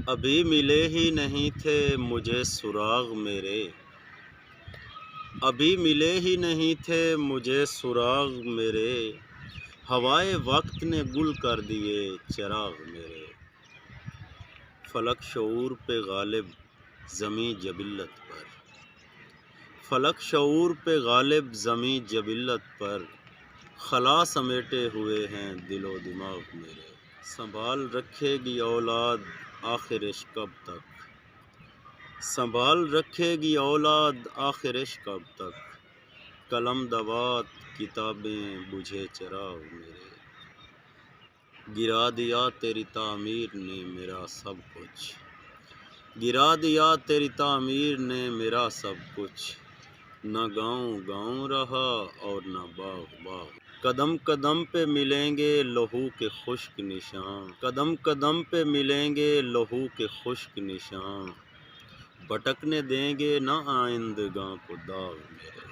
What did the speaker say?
ابھی ملے ہی نہیں تھے مجھے سراغ میرے، ابھی ملے ہی نہیں تھے مجھے سراغ میرے، ہوائے وقت نے گل کر دیے چراغ میرے۔ فلک شعور پہ غالب زمیں جبلت پر، فلک شعور پہ غالب زمیں جبلت پر، خلا سمیٹے ہوئے ہیں دل و دماغ میرے۔ سنبھال رکھے گی اولاد آخر عشق کب تک، سنبھال رکھے گی اولاد آخر عشق کب تک، قلم دوات کتابیں بجھے چراغ میرے۔ گرا دیا تیری تعمیر نے میرا سب کچھ، گرا دیا تیری تعمیر نے میرا سب کچھ، نہ گاؤں گاؤں رہا اور نہ باغ باغ۔ قدم قدم پہ ملیں گے لہو کے خشک نشان، قدم قدم پہ ملیں گے لہو کے خشک نشان، بھٹکنے دیں گے نہ آئندگاں کو داغ میرے۔